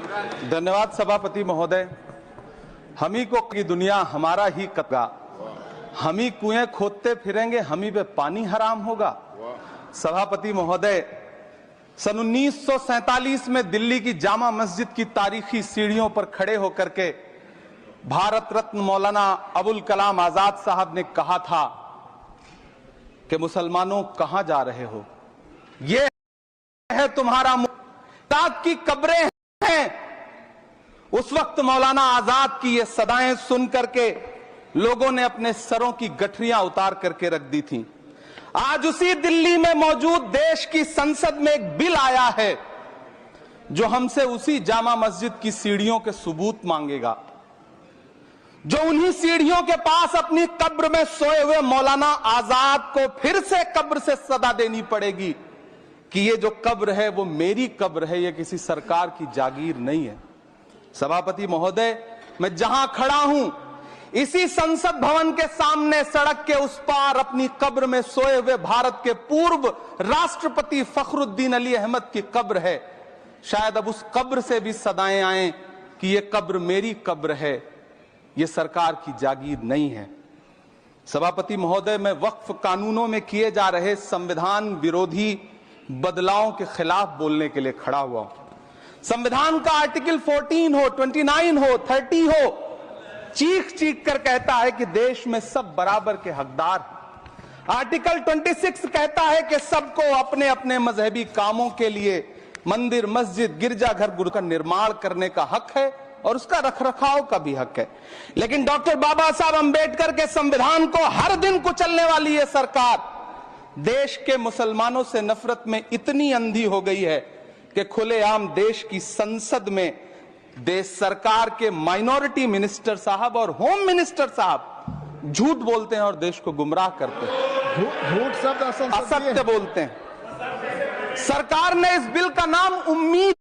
धन्यवाद सभापति महोदय। हम ही को की दुनिया हमारा ही कब्जा, हम ही कुएं खोदते फिरेंगे, हम ही पे पानी हराम होगा। सभापति महोदय, सन 1947 में दिल्ली की जामा मस्जिद की तारीखी सीढ़ियों पर खड़े होकर के भारत रत्न मौलाना अबुल कलाम आजाद साहब ने कहा था कि मुसलमानों कहां जा रहे हो, ये है तुम्हारा मुल्क की कब्रें हैं। उस वक्त मौलाना आजाद की ये सदाएं सुन करके लोगों ने अपने सरों की गठरियां उतार करके रख दी थीं। आज उसी दिल्ली में मौजूद देश की संसद में एक बिल आया है जो हमसे उसी जामा मस्जिद की सीढ़ियों के सबूत मांगेगा, जो उन्हीं सीढ़ियों के पास अपनी कब्र में सोए हुए मौलाना आजाद को फिर से कब्र से सदा देनी पड़ेगी कि ये जो कब्र है वो मेरी कब्र है, ये किसी सरकार की जागीर नहीं है। सभापति महोदय, मैं जहां खड़ा हूं इसी संसद भवन के सामने सड़क के उस पार अपनी कब्र में सोए हुए भारत के पूर्व राष्ट्रपति फखरुद्दीन अली अहमद की कब्र है। शायद अब उस कब्र से भी सदाएं आए कि ये कब्र मेरी कब्र है, ये सरकार की जागीर नहीं है। सभापति महोदय, मैं वक्फ कानूनों में किए जा रहे संविधान विरोधी बदलावों के खिलाफ बोलने के लिए खड़ा हुआ हूं। संविधान का आर्टिकल 14 हो, 29 हो, 30 हो, चीख चीख कर कहता है कि देश में सब बराबर के हकदार हैं। आर्टिकल 26 कहता है कि सबको अपने अपने मजहबी कामों के लिए मंदिर, मस्जिद, गिरजाघर, गुरु का निर्माण करने का हक है और उसका रखरखाव का भी हक है। लेकिन डॉक्टर बाबा साहब अंबेडकर के संविधान को हर दिन कुचलने वाली ये सरकार देश के मुसलमानों से नफरत में इतनी अंधी हो गई है कि खुलेआम देश की संसद में देश सरकार के माइनॉरिटी मिनिस्टर साहब और होम मिनिस्टर साहब झूठ बोलते हैं और देश को गुमराह करते हैं, झूठ शब्द असत्य बोलते हैं। सरकार ने इस बिल का नाम उम्मीद